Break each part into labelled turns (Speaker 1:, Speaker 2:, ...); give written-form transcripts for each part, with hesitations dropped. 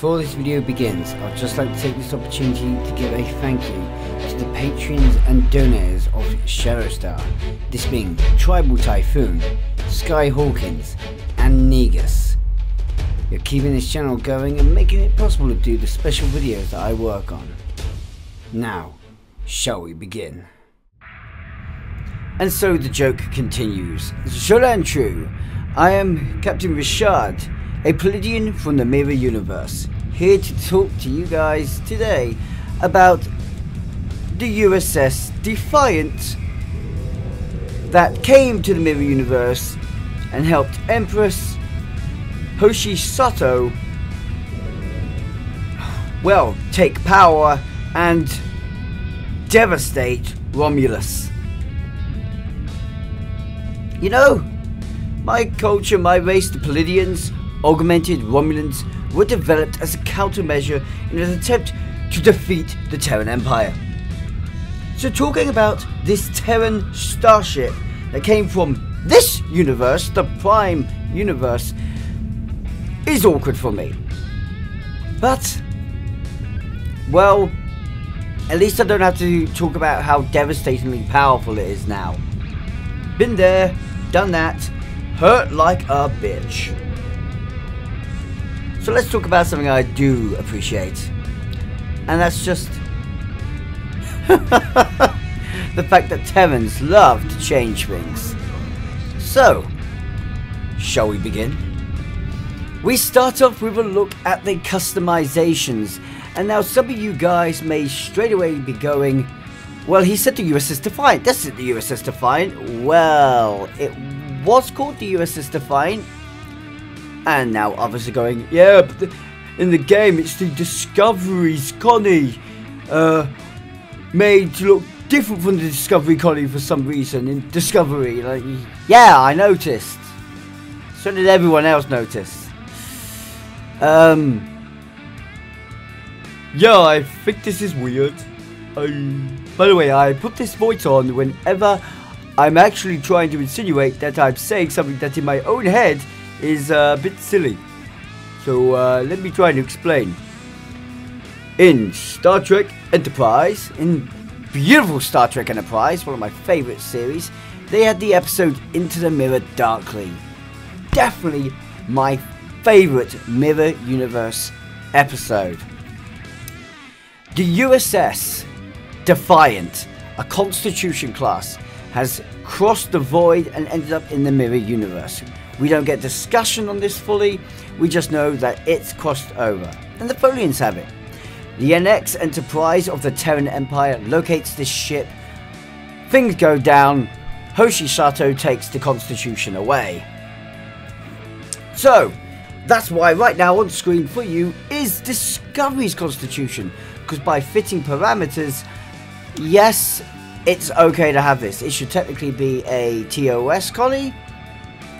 Speaker 1: Before this video begins, I'd just like to take this opportunity to give a thank you to the patrons and donors of Shadowstar, this being Tribal Typhoon, Skyhawkings and Negus. You're keeping this channel going and making it possible to do the special videos that I work on. Now, shall we begin? And so the joke continues. Short and true, I am Captain Ri'shad, a Palladian from the Mirror Universe, here to talk to you guys today about the USS Defiant that came to the Mirror Universe and helped Empress Hoshi Sato, well, take power and devastate Romulus. You know, my culture, my race, the Palladians, augmented Romulans, were developed as a countermeasure in an attempt to defeat the Terran Empire. So talking about this Terran starship that came from this universe, the Prime Universe, is awkward for me. But, well, at least I don't have to talk about how devastatingly powerful it is now. Been there, done that, hurt like a bitch. So let's talk about something I do appreciate, and that's just the fact that Terrans love to change things. So, shall we begin? We start off with a look at the customizations, and now some of you guys may straight away be going, well, he said the USS Defiant. This isn't the USS Defiant. Well, it was called the USS Defiant. And now others are going, yeah, but in the game it's the Discovery's Connie made to look different from the Discovery Connie for some reason in Discovery. Like, yeah, I noticed. So did everyone else notice. Yeah, I think this is weird. By the way, I put this voice on whenever I'm actually trying to insinuate that I'm saying something that in my own head is a bit silly. So let me try to explain. In Star Trek Enterprise, in beautiful Star Trek Enterprise, one of my favourite series, they had the episode Into the Mirror Darkly. Definitely my favourite Mirror Universe episode. The USS Defiant, a Constitution class, has crossed the void and ended up in the Mirror Universe. We don't get discussion on this fully, we just know that it's crossed over. And the Folians have it. The NX Enterprise of the Terran Empire locates this ship. Things go down. Hoshi Sato takes the Constitution away. So, that's why right now on screen for you is Discovery's Constitution. Because by fitting parameters, yes, it's okay to have this. It should technically be a TOS colony.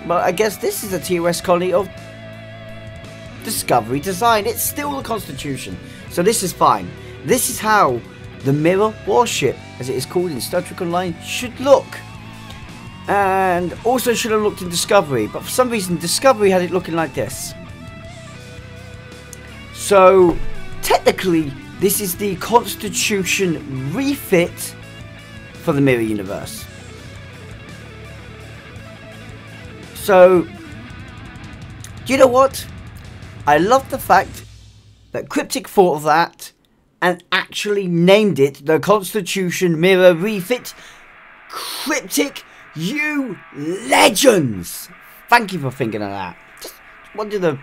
Speaker 1: But I guess this is a TOS colony of Discovery design. It's still the Constitution. So this is fine. This is how the Mirror Warship, as it is called in Star Trek Online, should look. And also should have looked in Discovery. But for some reason, Discovery had it looking like this. So, technically, this is the Constitution refit for the Mirror Universe. So, do you know what? I love the fact that Cryptic thought of that and actually named it the Constitution Mirror Refit. Cryptic, you legends! Thank you for thinking of that. Just wanted to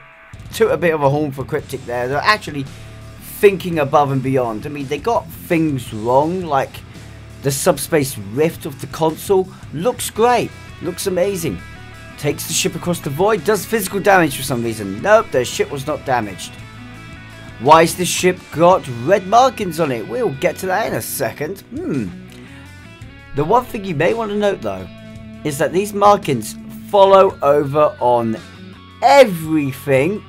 Speaker 1: toot a bit of a horn for Cryptic there. They're actually thinking above and beyond. I mean, they got things wrong, like the subspace rift of the console. Looks great. Looks amazing. Takes the ship across the void, does physical damage for some reason. Nope, the ship was not damaged. Why has this ship got red markings on it? We'll get to that in a second. The one thing you may want to note though, is that these markings follow over on everything.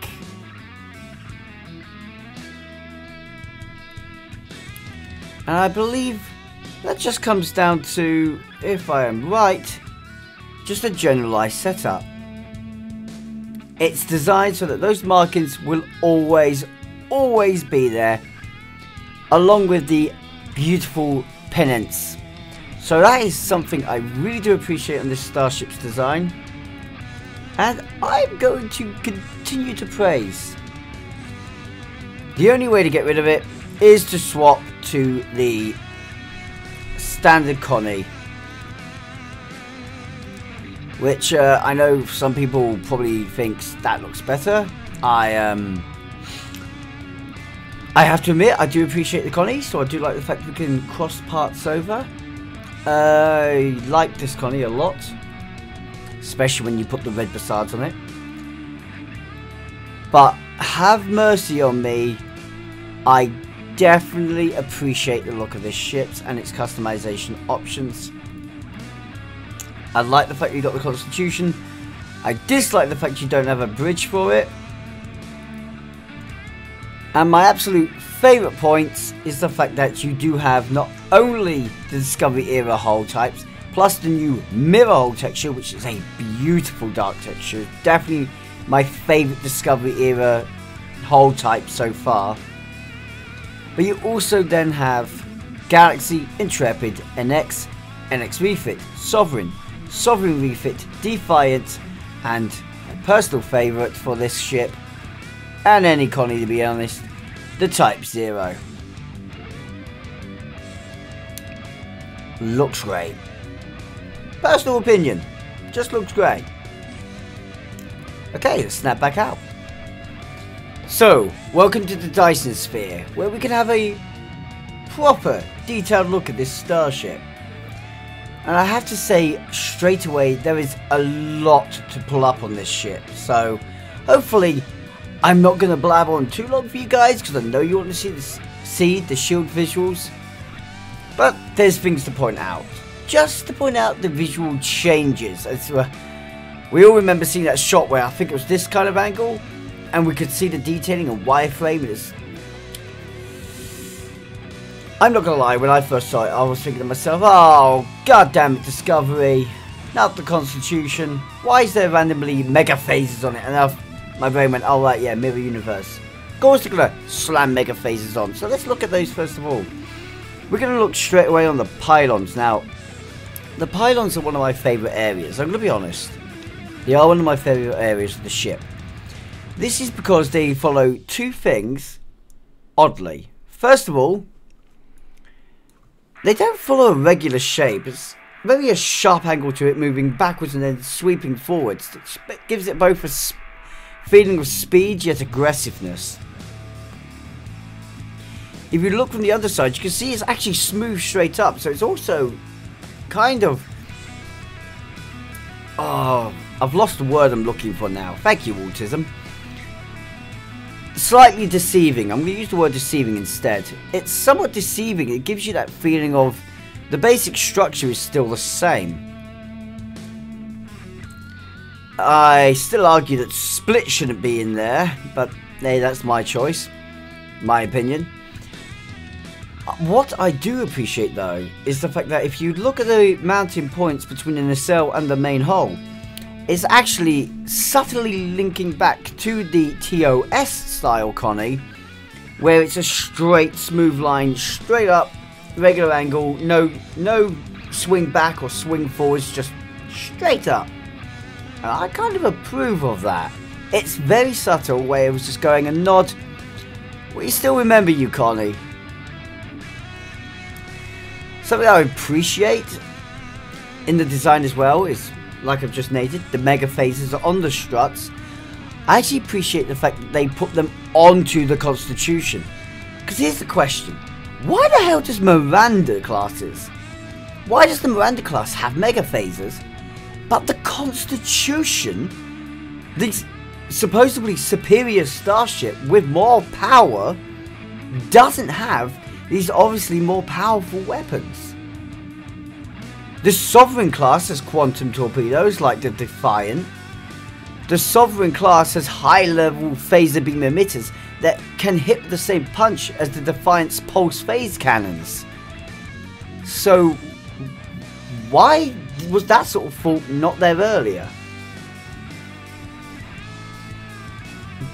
Speaker 1: And I believe that just comes down to, if I am right, just a generalized setup. It's designed so that those markings will always always be there, along with the beautiful pennants. So that is something I really do appreciate on this Starship's design, and I'm going to continue to praise. The only way to get rid of it is to swap to the standard Connie, which I know some people probably thinks that looks better. I have to admit, I do appreciate the Connie, so I do like the fact we can cross parts over. I like this Connie a lot, especially when you put the red facades on it. But have mercy on me, I definitely appreciate the look of this ship and its customization options. I like the fact you got the Constitution. I dislike the fact you don't have a bridge for it. And my absolute favourite point is the fact that you do have not only the Discovery era hull types, plus the new mirror hull texture, which is a beautiful dark texture. Definitely my favourite Discovery era hull type so far. But you also then have Galaxy, Intrepid, NX, NX Refit, Sovereign, Sovereign Refit, Defiant, and my personal favourite for this ship, and any Connie to be honest, the Type 0. Looks great. Personal opinion, just looks great. Okay, let's snap back out. So, welcome to the Dyson Sphere, where we can have a proper, detailed look at this starship. And I have to say, straight away, there is a lot to pull up on this ship. So, hopefully, I'm not going to blab on too long for you guys, because I know you want to see the shield visuals. But there's things to point out. Just to point out the visual changes. As we all remember seeing that shot where I think it was this kind of angle, and we could see the detailing and wireframe. I'm not gonna lie, when I first saw it, I was thinking to myself, oh, goddamn it, Discovery, not the Constitution. Why is there randomly mega phases on it? And my brain went, oh right, yeah, mirror universe. Of course they're gonna slam mega phases on. So let's look at those first of all. We're gonna look straight away on the Pylons. Now, the Pylons are one of my favourite areas. I'm gonna be honest. They are one of my favourite areas of the ship. This is because they follow two things, oddly. First of all, they don't follow a regular shape. It's very a sharp angle to it, moving backwards and then sweeping forwards. It gives it both a feeling of speed yet aggressiveness. If you look from the other side, you can see it's actually smooth straight up. So it's also kind of... oh, I've lost the word I'm looking for now. Thank you, Autism. Slightly deceiving. I'm going to use the word deceiving instead. It's somewhat deceiving. It gives you that feeling of the basic structure is still the same. I still argue that split shouldn't be in there, but hey, that's my choice, my opinion. What I do appreciate though is the fact that if you look at the mounting points between the nacelle and the main hull, it's actually subtly linking back to the TOS style Connie, where it's a straight, smooth line, straight up, regular angle, no swing back or swing forwards, just straight up. And I kind of approve of that. It's very subtle, where it was just going a nod. We still remember you, Connie. Something I appreciate in the design as well is, like I've just noted, the mega phases are on the struts. I actually appreciate the fact that they put them onto the Constitution. Because here's the question. Why the hell does Miranda classes? Why does the Miranda class have mega phases, but the Constitution, this supposedly superior starship with more power, doesn't have these obviously more powerful weapons? The Sovereign class has quantum torpedoes like the Defiant. The Sovereign class has high-level phaser beam emitters that can hit the same punch as the Defiant's pulse phase cannons. So, why was that sort of fault not there earlier?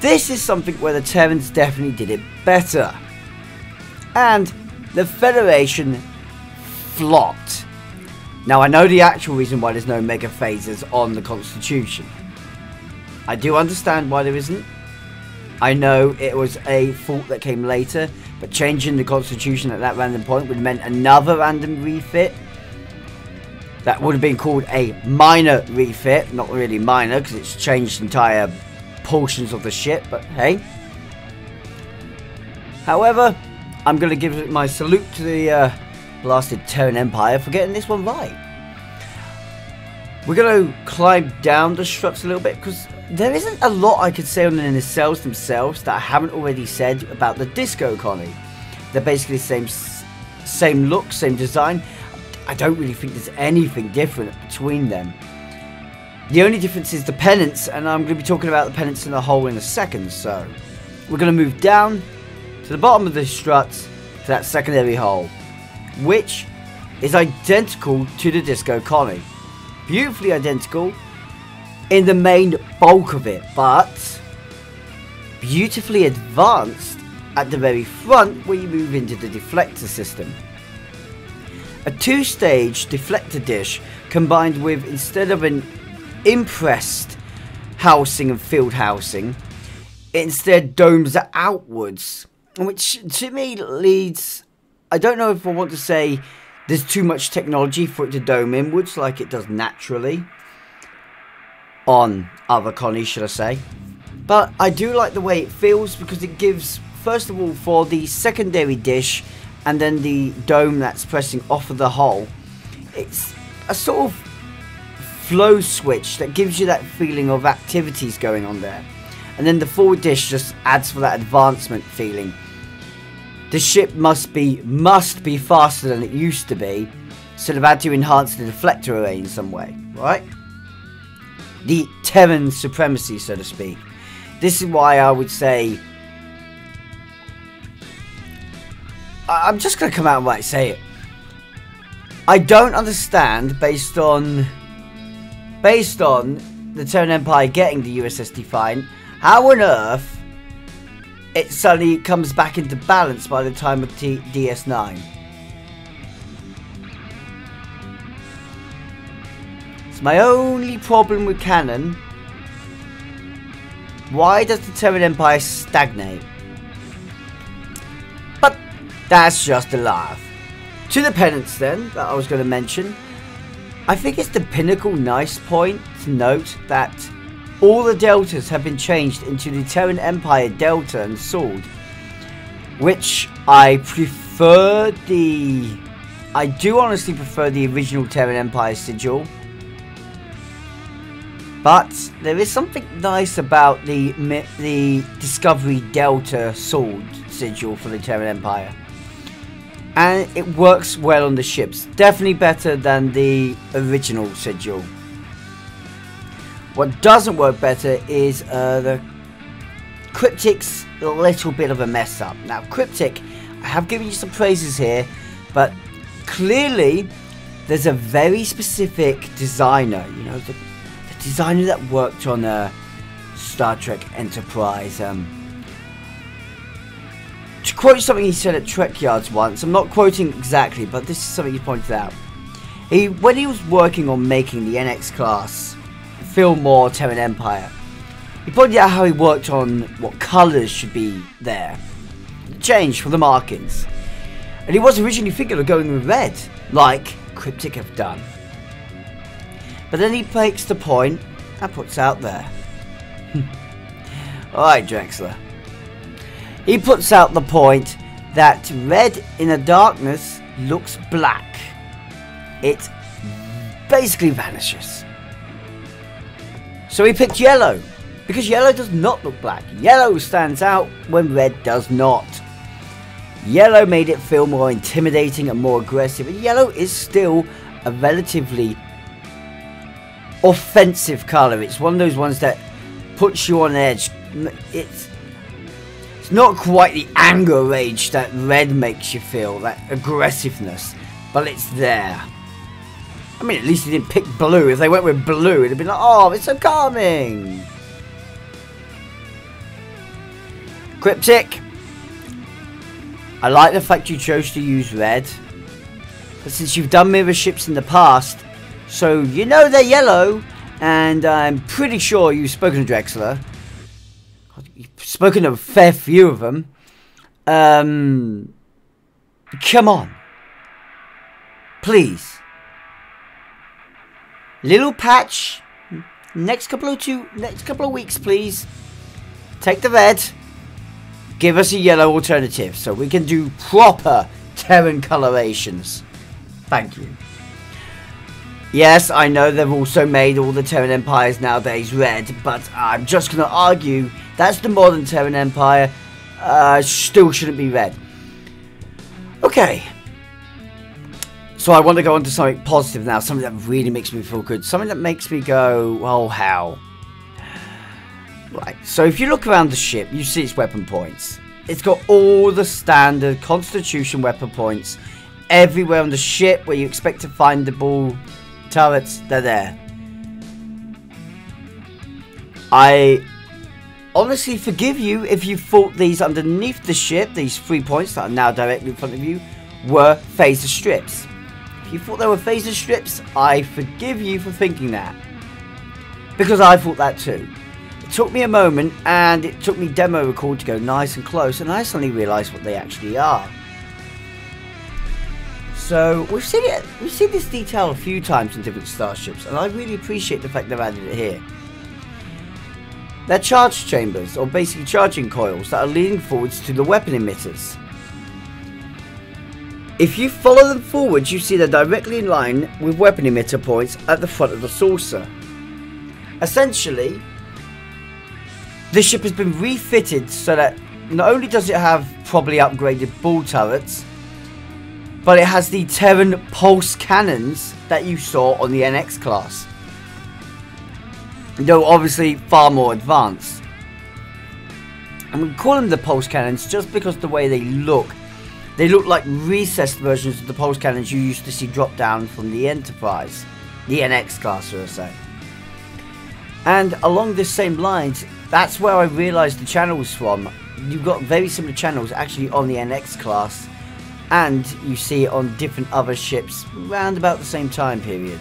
Speaker 1: This is something where the Terrans definitely did it better. And the Federation flopped. Now I know the actual reason why there's no mega phasers on the Constitution. I do understand why there isn't. I know it was a fault that came later, but changing the Constitution at that random point would have meant another random refit. That would have been called a minor refit. Not really minor, because it's changed entire portions of the ship, but hey. However, I'm going to give my salute to the blasted Terran Empire for getting this one right. We're going to climb down the struts a little bit, because there isn't a lot I could say on the nacelles themselves that I haven't already said about the Disco Colony. They're basically the same look, same design. I don't really think there's anything different between them. The only difference is the pennants, and I'm going to be talking about the pennants in the hull in a second. So we're going to move down to the bottom of the struts to that secondary hull, which is identical to the Disco Colony. Beautifully identical in the main bulk of it, but beautifully advanced at the very front where you move into the deflector system. A two-stage deflector dish combined with, instead of an impressed housing and field housing, it instead domes outwards, which to me leads, I don't know if I want to say there's too much technology for it to dome inwards like it does naturally on other colonies, should I say. But I do like the way it feels, because it gives, first of all, for the secondary dish and then the dome that's pressing off of the hull, it's a sort of flow switch that gives you that feeling of activities going on there. And then the forward dish just adds for that advancement feeling. The ship must be faster than it used to be, so they've had to enhance the deflector array in some way, right? The Terran supremacy, so to speak. This is why I would say, I'm just going to come out and right say it. I don't understand, based on the Terran Empire getting the USS Defiant, how on earth it suddenly comes back into balance by the time of DS9. It's my only problem with canon. Why does the Terran Empire stagnate? But that's just a laugh. To the pennants then, that I was going to mention. I think it's the pinnacle nice point to note that all the deltas have been changed into the Terran Empire Delta and Sword, which I prefer I do honestly prefer the original Terran Empire sigil. But there is something nice about the Discovery Delta Sword sigil for the Terran Empire. And it works well on the ships. Definitely better than the original sigil. What doesn't work better is the Cryptic's a little bit of a mess up. Now, Cryptic, I have given you some praises here, but clearly there's a very specific designer, you know, the designer that worked on Star Trek Enterprise. To quote something he said at Trek Yards once, I'm not quoting exactly, but this is something he pointed out. When he was working on making the NX class feel more Terran Empire, he pointed out how he worked on what colours should be there, change for the markings, and he was originally thinking of going with red, like Cryptic have done. But then he makes the point and puts out there. Alright, Drexler. He puts out the point that red in the darkness looks black. It basically vanishes. So he picked yellow, because yellow does not look black. Yellow stands out when red does not. Yellow made it feel more intimidating and more aggressive, and yellow is still a relatively offensive colour. It's one of those ones that puts you on edge. It's not quite the anger rage that red makes you feel, that aggressiveness, but it's there. I mean, at least he didn't pick blue. If they went with blue, it'd be like, oh, it's so calming. Cryptic, I like the fact you chose to use red, but since you've done mirror ships in the past, so you know they're yellow, and I'm pretty sure you've spoken to Drexler. You've spoken to a fair few of them. Come on. Please. Little patch. Next couple of weeks, please. Take the red. Give us a yellow alternative so we can do proper Terran colorations. Thank you. Yes, I know they've also made all the Terran Empires nowadays red, but I'm just going to argue that's the modern Terran Empire. Still shouldn't be red. Okay. So I want to go on to something positive now, something that really makes me feel good, something that makes me go, oh, how? Right, so if you look around the ship, you see its weapon points. It's got all the standard Constitution weapon points everywhere on the ship where you expect to find the ball turrets, they're there. I honestly forgive you if you thought these underneath the ship, these 3 points that are now directly in front of you, were phaser strips. If you thought they were phaser strips, I forgive you for thinking that. Because I thought that too. It took me a moment, and it took me demo record to go nice and close, and I suddenly realised what they actually are. So we've seen this detail a few times in different starships, and I really appreciate the fact they've added it here. They're charge chambers, or basically charging coils, that are leading forwards to the weapon emitters. If you follow them forwards, you see they're directly in line with weapon emitter points at the front of the saucer. Essentially, this ship has been refitted so that not only does it have probably upgraded ball turrets, but it has the Terran pulse cannons that you saw on the NX class. Though obviously far more advanced. And we call them the pulse cannons just because the way they look. They look like recessed versions of the pulse cannons you used to see drop down from the Enterprise. The NX class, should I say. And along this same lines, that's where I realised the channels from. You've got very similar channels actually on the NX class, and you see it on different other ships around about the same time period.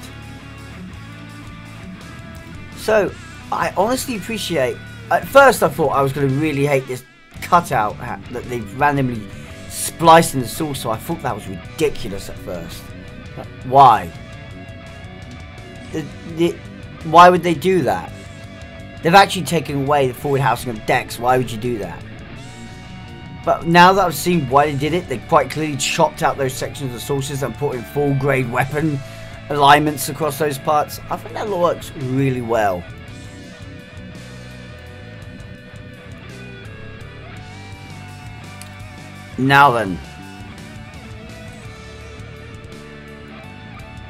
Speaker 1: So, I honestly appreciate... At first I thought I was going to really hate this cutout that they've randomly spliced in the saucer. I thought that was ridiculous at first. Why? Why would they do that? They've actually taken away the forward housing of decks. Why would you do that? But now that I've seen why they did it, they quite clearly chopped out those sections of the saucers and put in full grade weapon alignments across those parts. I think that works really well. Now then,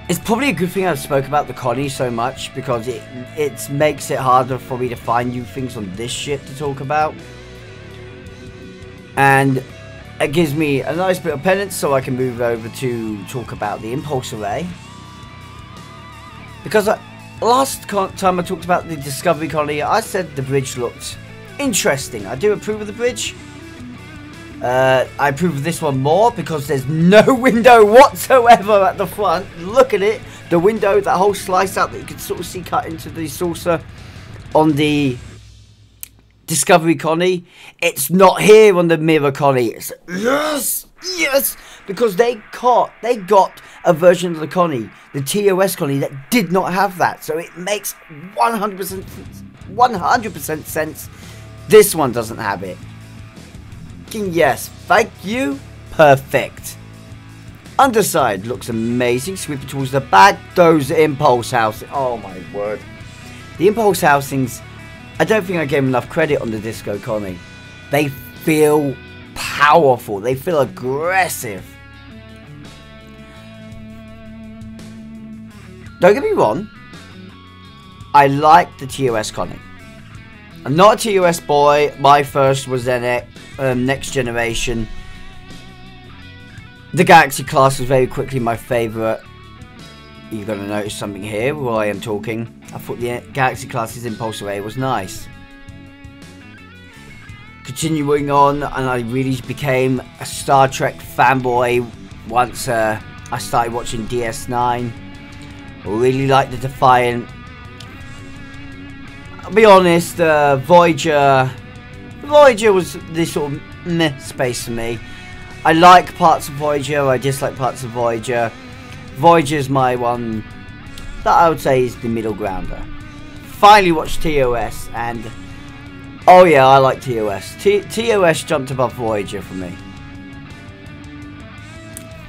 Speaker 1: it's probably a good thing I spoke about the Connie so much, because it makes it harder for me to find new things on this ship to talk about. And it gives me a nice bit of penance so I can move over to talk about the impulse array. Because last time I talked about the Discovery Colony, I said the bridge looked interesting. I do approve of the bridge. I approve of this one more because there's no window whatsoever at the front. Look at it. The window, that whole slice out that you can sort of see cut into the saucer on the Discovery Connie. It's not here on the Mirror Connie. It's, yes, yes, because they got a version of the Connie, the TOS Connie, that did not have that. So it makes 100% sense. This one doesn't have it. Yes, thank you. Perfect. Underside looks amazing. Sweeping towards the back. Those impulse housings. Oh my word. The impulse housings, I don't think I gave them enough credit on the Disco Connie. They feel powerful. They feel aggressive. Don't get me wrong. I like the TOS Connie. I'm not a TOS boy. My first was Next Generation. The Galaxy class was very quickly my favourite. You're going to notice something here while I am talking. I thought the Galaxy class's impulse array was nice. continuing on, and I really became a Star Trek fanboy once I started watching DS9. I really liked the Defiant. I'll be honest, Voyager was this sort of meh space for me. I like parts of Voyager, I dislike parts of Voyager. Voyager's my one that I would say is the middle grounder. Finally watched TOS, and oh yeah, I like TOS. TOS jumped above Voyager for me.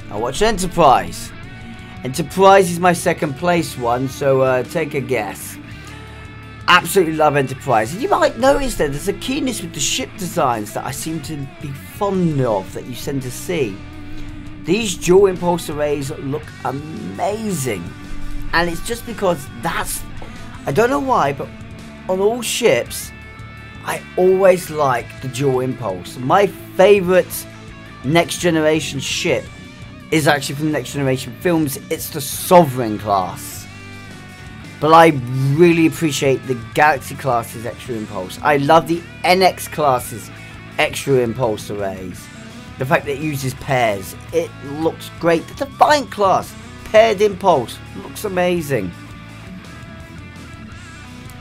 Speaker 1: I watched Enterprise. Enterprise is my second place one, so take a guess. Absolutely love Enterprise. And you might notice that there's a keenness with the ship designs that I seem to be fond of, that you tend to see. These dual impulse arrays look amazing. And it's just because that's, I don't know why, but on all ships, I always like the dual impulse. My favourite Next Generation ship is actually from Next Generation films. It's the Sovereign class. But I really appreciate the Galaxy class's extra impulse. I love the NX class's extra impulse arrays. The fact that it uses pairs, it looks great. The Defiant class, paired impulse, looks amazing.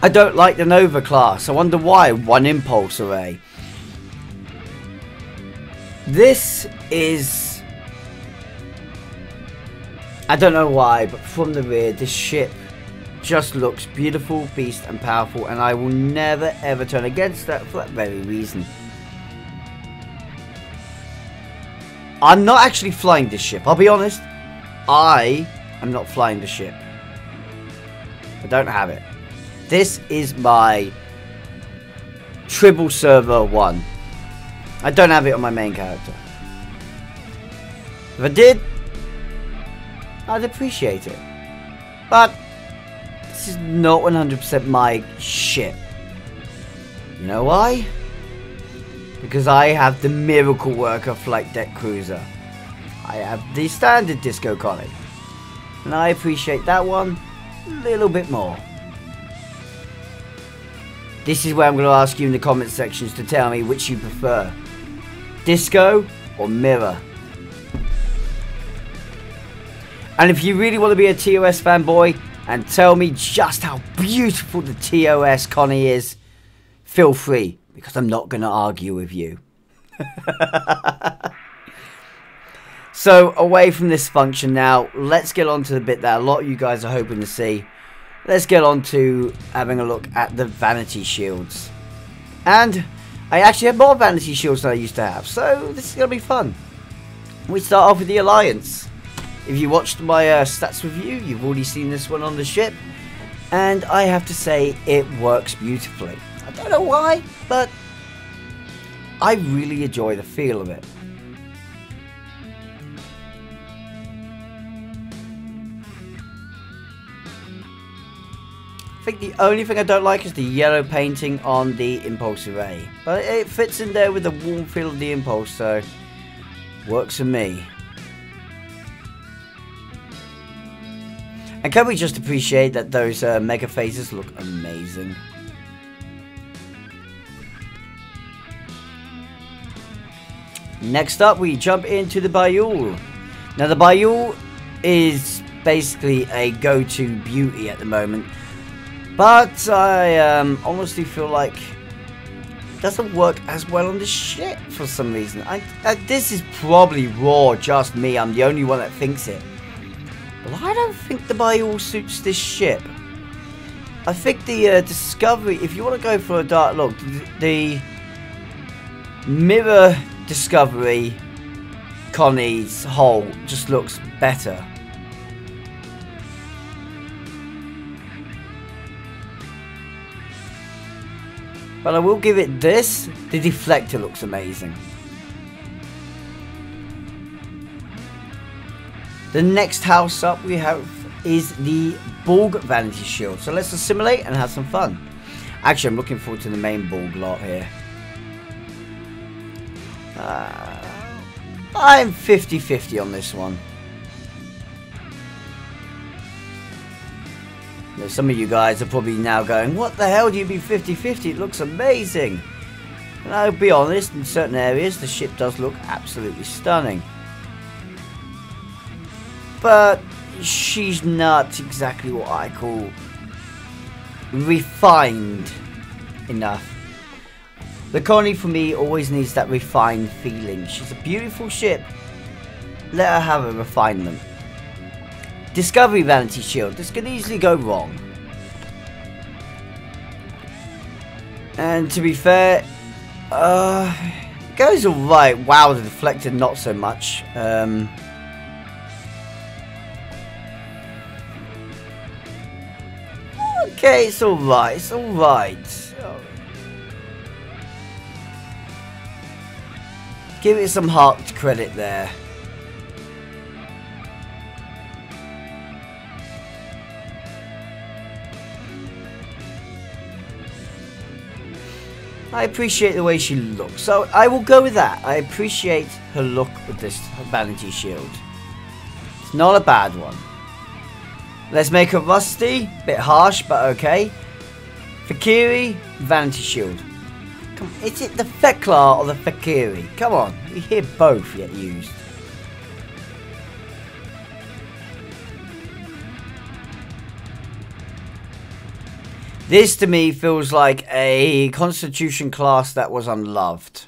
Speaker 1: I don't like the Nova class. I wonder why. One impulse array. This is, I don't know why, but from the rear, this ship just looks beautiful, beast and powerful, and I will never ever turn against that for that very reason. I'm not actually flying this ship, I'll be honest. I am not flying the ship. I don't have it. This is my Tribble Server 1. I don't have it on my main character. If I did, I'd appreciate it. But this is not 100% my ship. You know why? Because I have the Miracle Worker Flight Deck Cruiser. I have the standard Disco Connie. And I appreciate that one a little bit more. This is where I'm going to ask you in the comment sections to tell me which you prefer. Disco or Mirror. And if you really want to be a TOS fanboy and tell me just how beautiful the TOS Connie is, feel free, because I'm not going to argue with you. So, away from this function now, let's get on to the bit that a lot of you guys are hoping to see. Let's get on to having a look at the Vanity Shields. And I actually have more Vanity Shields than I used to have, so this is going to be fun. We start off with the Alliance. If you watched my stats review, you've already seen this one on the ship. And I have to say, it works beautifully. I don't know why, but I really enjoy the feel of it. I think the only thing I don't like is the yellow painting on the impulse array. But it fits in there with the warm feel of the impulse, so works for me. And can we just appreciate that those mega phasers look amazing? Next up, we jump into the Bayul. Now, the Bayul is basically a go-to beauty at the moment. But I honestly feel like it doesn't work as well on the ship for some reason. This is probably raw, just me. I'm the only one that thinks it. But I don't think the Bayul suits this ship. I think the Discovery, if you want to go for a dark look, the Mirror Discovery Connie's hull just looks better. But I will give it this. The deflector looks amazing. The next house up we have is the Borg Vanity Shield. So let's assimilate and have some fun. Actually, I'm looking forward to the main Borg lot here. I'm 50-50 on this one. Now, some of you guys are probably now going, what the hell do you mean 50-50? It looks amazing. And I'll be honest, in certain areas the ship does look absolutely stunning. But she's not exactly what I call refined enough. The colony for me always needs that refined feeling. She's a beautiful ship. Let her have a refinement. Discovery Vanity Shield. This could easily go wrong. And to be fair, it goes alright. Wow, the deflector not so much. Okay, it's alright. It's alright. Give it some heart credit there. I appreciate the way she looks, so I will go with that. I appreciate her look with this Vanity Shield. It's not a bad one. Let's make her rusty, bit harsh, but okay. Fakiri, Vanity Shield. Come on, is it the Feklar or the Fakiri? Come on, we hear both yet used. This to me feels like a Constitution class that was unloved.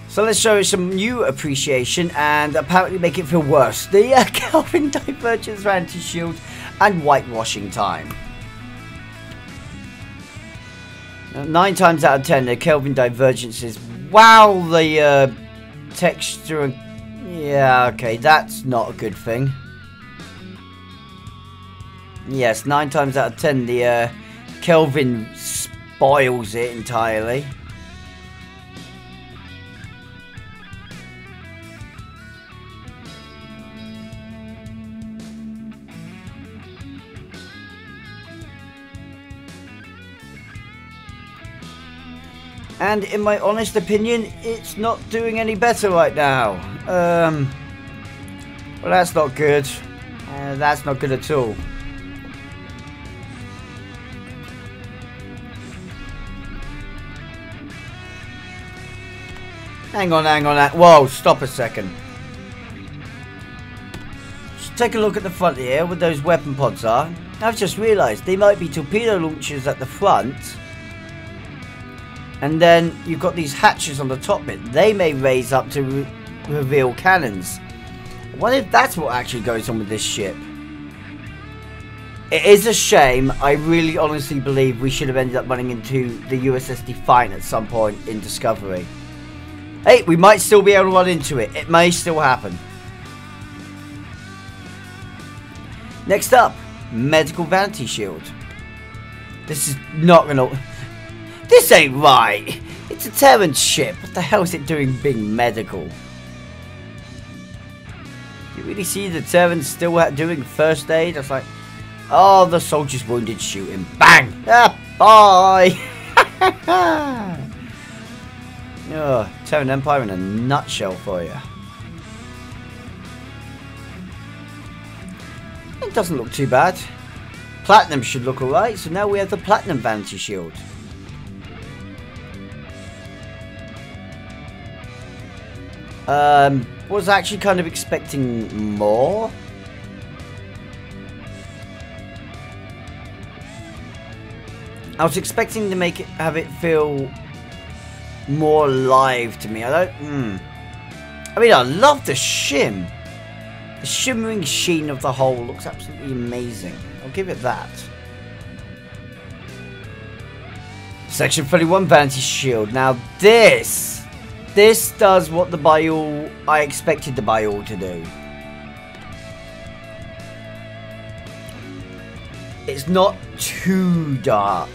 Speaker 1: So let's show it some new appreciation and apparently make it feel worse. The Kelvin Divergence Vanity Shield and whitewashing time. Now, 9 times out of 10 the Kelvin Divergences, wow, the texture and... yeah, okay, that's not a good thing. Yes, 9 times out of 10 the Kelvin spoils it entirely. And in my honest opinion, it's not doing any better right now. Well, that's not good. That's not good at all. Hang on. Whoa, stop a second. Just take a look at the front here, where those weapon pods are. I've just realised they might be torpedo launchers at the front. And then you've got these hatches on the top bit. They may raise up to reveal cannons. I wonder if that's what actually goes on with this ship. It is a shame. I really honestly believe we should have ended up running into the USS Defiant at some point in Discovery. Hey, we might still be able to run into it. It may still happen. Next up, Medical Vanity Shield. This is not gonna... this ain't right. It's a Terran ship. What the hell is it doing being medical? You really see the Terrans still doing first aid? I was like, oh, the soldier's wounded, shoot him. Bang! Ah, bye! Oh, Terran Empire in a nutshell for you. It doesn't look too bad. Platinum should look alright, so now we have the Platinum Vanity Shield. Was actually kind of expecting more. I was expecting to make it, have it feel more alive to me. I mean, I love the shim. The shimmering sheen of the hull looks absolutely amazing. I'll give it that. Section 31 Vanity Shield. Now this does what the Biol I expected the Biol to do. It's not too dark.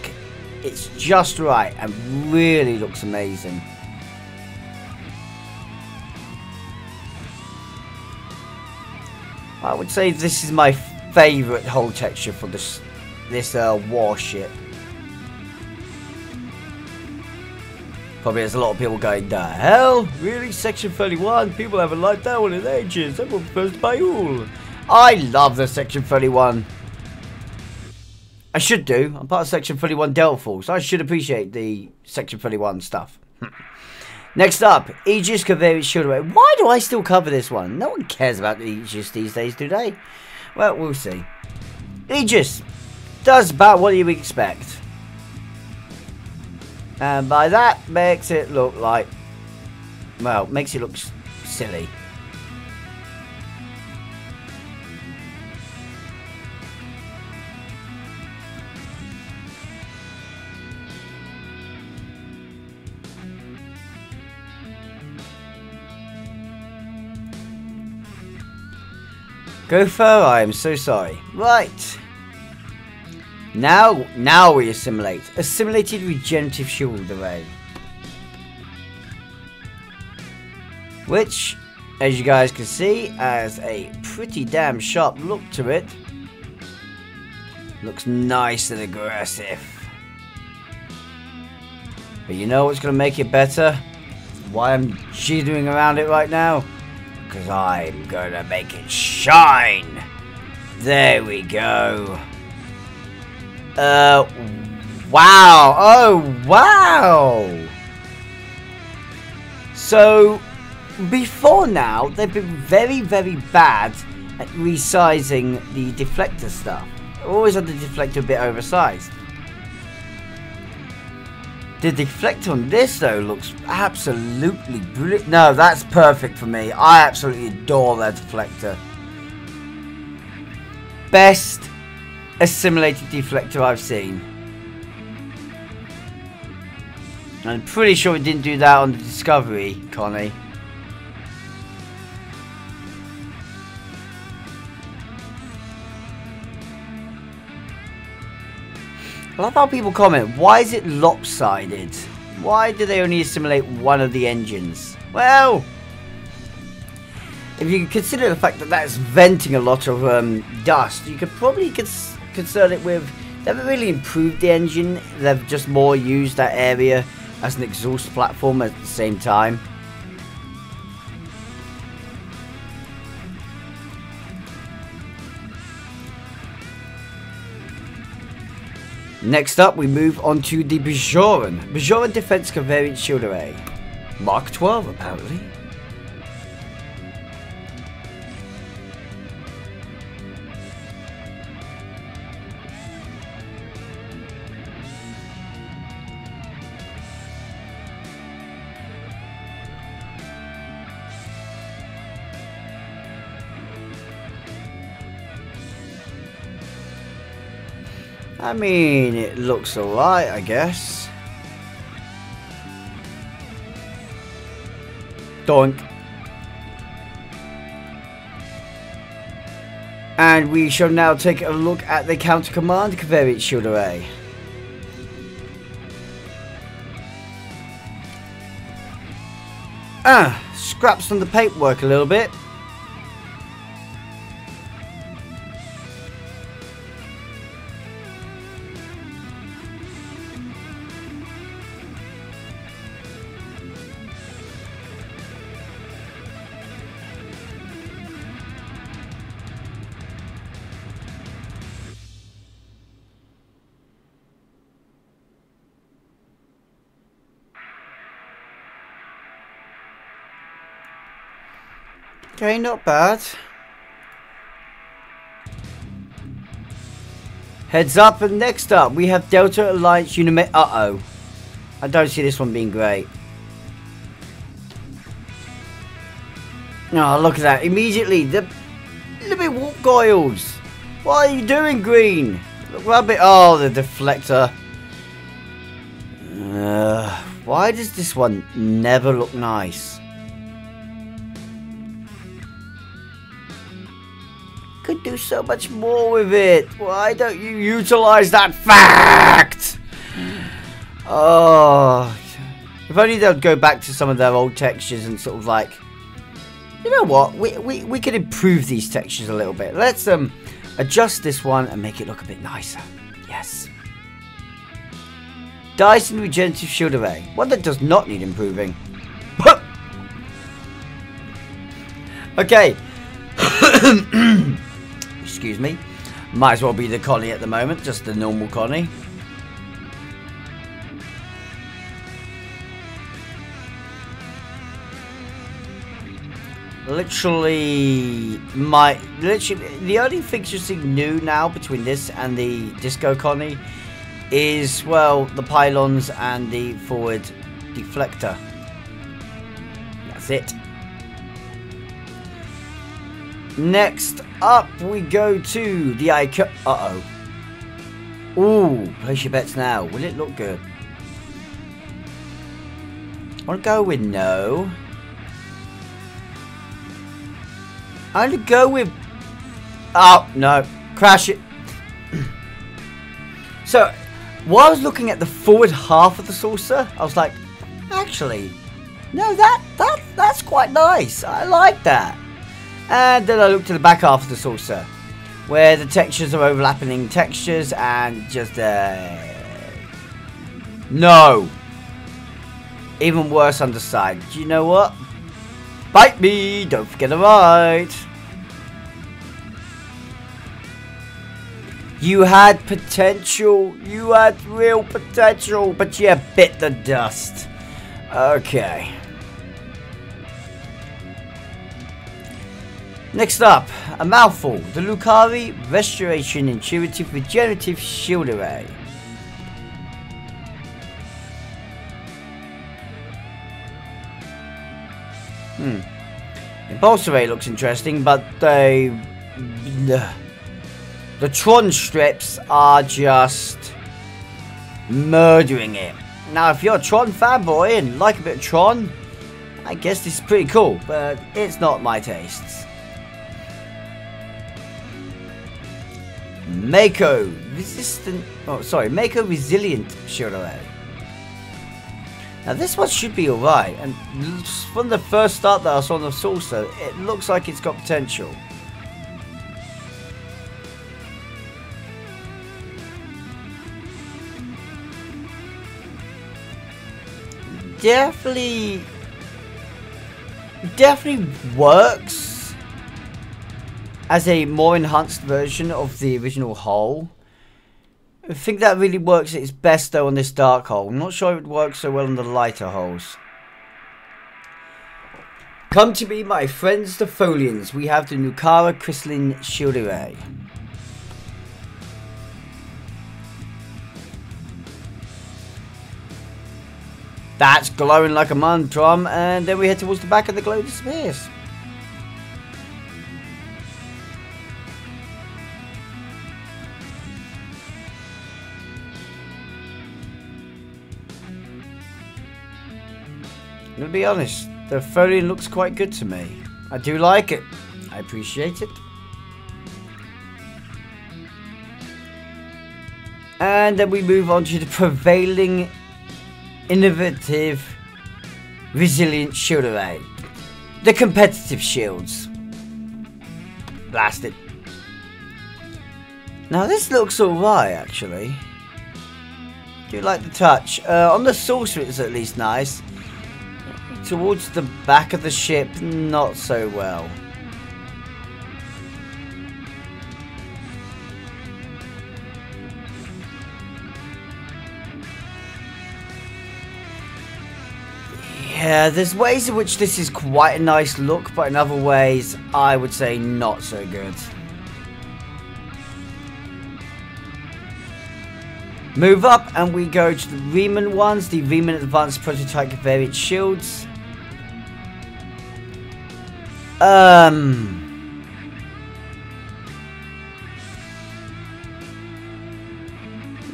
Speaker 1: It's just right and really looks amazing. I would say this is my favourite hull texture for this warship. Probably there's a lot of people going, the hell? Really? Section 31? People haven't liked that one in ages. Everyone prefers Payul. I love the Section 31. I should do. I'm part of Section 31 Delta Force. I should appreciate the Section 31 stuff. Next up, Aegis Covariant Shield Array. Why do I still cover this one? No one cares about the Aegis these days, do they? Well, we'll see. Aegis does about what you expect. And by that, makes it look like... well, makes it look silly. Gopher, I am so sorry. Right. Now we assimilate. Assimilated Regenerative Shield Array. Which, as you guys can see, has a pretty damn sharp look to it. Looks nice and aggressive. But you know what's going to make it better? Why I'm jittering around it right now? Because I'm going to make it shine. There we go. Wow. Oh, wow. So, before now, they've been very, very bad at resizing the deflector stuff. Always had the deflector a bit oversized. The deflector on this, though, looks absolutely brilliant. No, that's perfect for me. I absolutely adore that deflector. Best assimilated deflector I've seen. I'm pretty sure it didn't do that on the Discovery, Connie. I love how people comment, why is it lopsided? Why do they only assimilate one of the engines? Well, if you consider the fact that that's venting a lot of dust, you could probably concern it with, they haven't really improved the engine, they've just more used that area as an exhaust platform at the same time. Next up, we move on to the Bajoran. Bajoran Defense Covariant Shield Array. Mark 12, apparently. I mean, it looks alright, I guess. Doink. And we shall now take a look at the Counter Command Covariant Shield Array. Scraps on the paperwork a little bit. Okay, not bad. Heads up, and next up we have Delta Alliance Unimate. Uh-oh. I don't see this one being great. Oh, look at that. Immediately, the little bit warp coils. What are you doing, Green? Look, rabbit. Oh, the deflector. Why does this one never look nice? Could do so much more with it. Why don't you utilize that fact? Oh, if only they'd go back to some of their old textures and sort of like, you know what, we could improve these textures a little bit. Let's adjust this one and make it look a bit nicer. Yes. Dyson Regenerative Shield Array. One that does not need improving. Okay. Excuse me. Might as well be the Connie at the moment. Just the normal Connie. Literally, the only thing you see new now between this and the Disco Connie is, well, the pylons and the forward deflector. That's it. Next up, we go to the icon. Ooh, place your bets now. Will it look good? I want to go with no. I'm going to go with... Oh, no. Crash it. So, while I was looking at the forward half of the saucer, I was like, actually, no, that's quite nice. I like that. And then I looked at the back half of the saucer, where the textures are overlapping textures and just... No. Even worse underside. Do you know what? Bite me! Don't forget to write. You had potential. You had real potential, but you bit the dust. Okay. Next up, a mouthful. The Lucari Restoration Intuitive Regenerative Shield Array. Impulse Array looks interesting, but the Tron strips are just murdering it. Now, if you're a Tron fanboy and like a bit of Tron, I guess this is pretty cool, but it's not my tastes. Mako Resilient Shield Array. Now this one should be alright, and from the first start that I saw on the saucer, it looks like it's got potential. Definitely works as a more enhanced version of the original hull. I think that really works at its best though on this dark hull. I'm not sure it works so well on the lighter hulls. Come to me, my friends the Folians. We have the Nukara Crystalline Shield Array. That's glowing like a drum, and then we head towards the back and the glow disappears. I'm gonna be honest, the Folian looks quite good to me. I do like it. I appreciate it. And then we move on to the prevailing innovative resilient shield array. The competitive shields. Blast it. Now this looks alright actually. Do like the touch. On the saucer it's at least nice. Towards the back of the ship, not so well. Yeah, there's ways in which this is quite a nice look, but in other ways, I would say not so good. Move up and we go to the Riemann ones, the Riemann Advanced Prototype Variant Shields.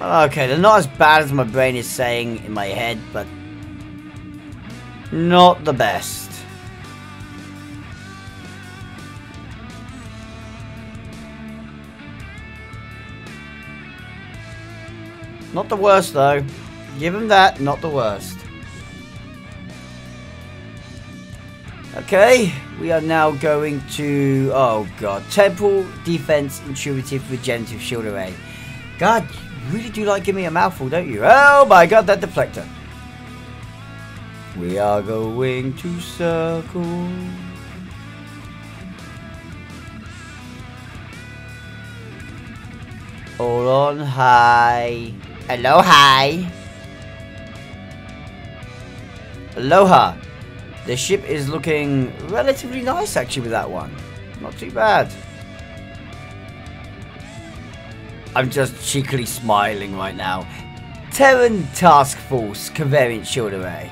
Speaker 1: Okay, they're not as bad as my brain is saying in my head, but not the best. Not the worst though. Give them that, not the worst. Okay, we are now going to, oh god, Temple Defense Intuitive Regenerative Shield Array. God, really do like giving me a mouthful, don't you? Oh my god, that deflector. We are going to circle. All on high. Hello, hi. Aloha. The ship is looking relatively nice actually with that one. Not too bad. I'm just cheekily smiling right now. Terran Task Force Covariant Shield Array.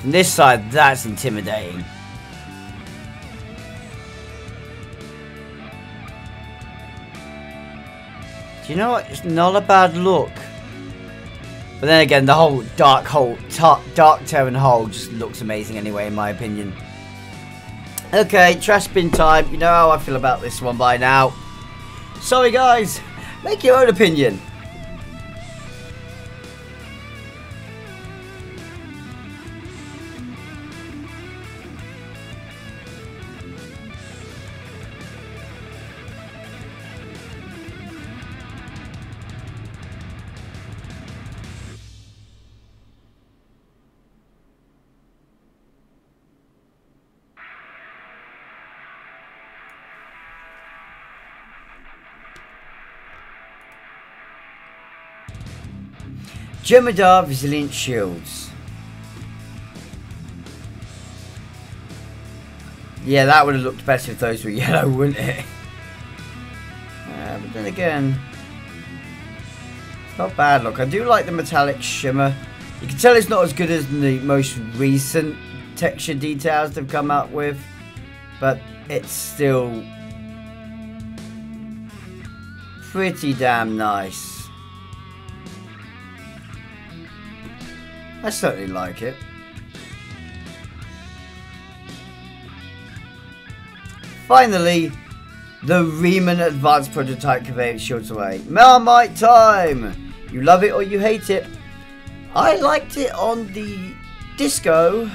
Speaker 1: From this side, that's intimidating. Do you know what? It's not a bad look. But then again, the whole dark Terran hull just looks amazing anyway, in my opinion. Okay, trash bin time. You know how I feel about this one by now. Sorry guys, make your own opinion. Jemadar Resilient Shields. Yeah, that would have looked better if those were yellow, wouldn't it? But then again, it's not bad look. I do like the metallic shimmer. You can tell it's not as good as the most recent texture details they've come out with, but it's still pretty damn nice. I certainly like it. Finally, the Riemann Advanced Prototype Covariant Shields Array. Marmite time! You love it or you hate it. I liked it on the disco.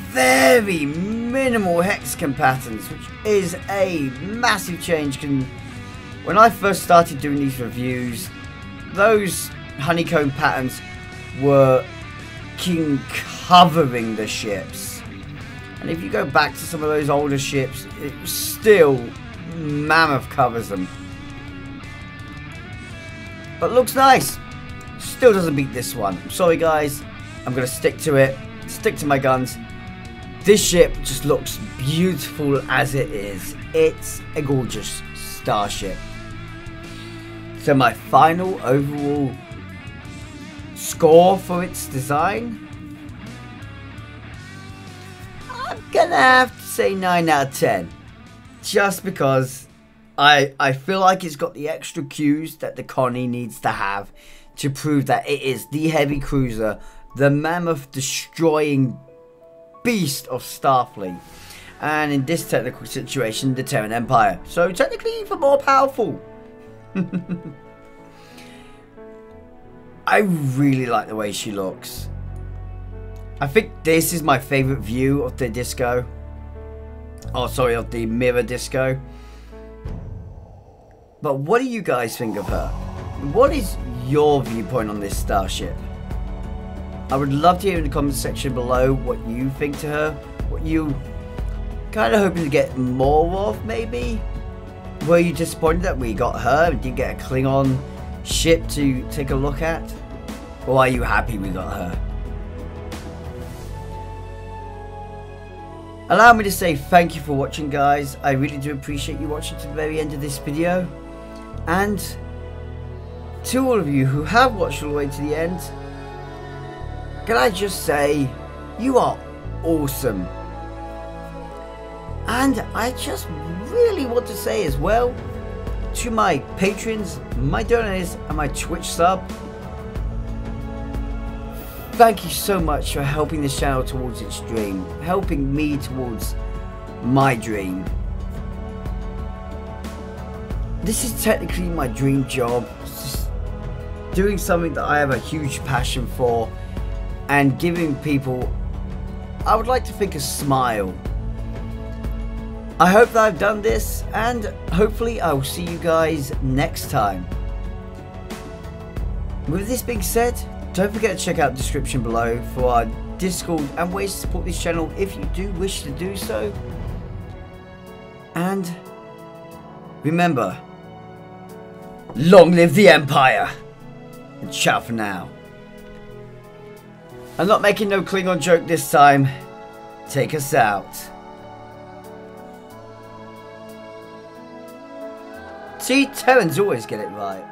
Speaker 1: Very minimal hexagon patterns, which is a massive change. When I first started doing these reviews, those honeycomb patterns were covering the ships. And if you go back to some of those older ships, it still mammoth covers them. But looks nice. Still doesn't beat this one. I'm sorry guys, I'm going to stick to it. Stick to my guns. This ship just looks beautiful as it is. It's a gorgeous starship. So my final overall score for its design, I'm gonna have to say 9 out of 10. Just because I feel like it's got the extra cues that the Connie needs to have to prove that it is the heavy cruiser, the mammoth destroying beast of Starfleet. And in this technical situation, the Terran Empire. So technically even more powerful. I really like the way she looks. I think this is my favourite view of the disco. Oh, sorry, of the mirror disco. But what do you guys think of her? What is your viewpoint on this starship? I would love to hear in the comment section below what you think to her. What you kind of hoping to get more of, maybe? Were you disappointed that we got her and didn't get a Klingon ship to take a look at? Or are you happy we got her? Allow me to say thank you for watching, guys. I really do appreciate you watching to the very end of this video. And to all of you who have watched all the way to the end, can I just say, you are awesome. And I just really want to say as well, to my patrons, my donors, and my Twitch sub, thank you so much for helping this channel towards its dream, helping me towards my dream. This is technically my dream job. doing something that I have a huge passion for and giving people, I would like to think, a smile. I hope that I've done this, and hopefully I will see you guys next time. With this being said, don't forget to check out the description below for our Discord and ways to support this channel if you do wish to do so. And remember, long live the Empire! And ciao for now. I'm not making no Klingon joke this time. Take us out. See, Terrans always get it right.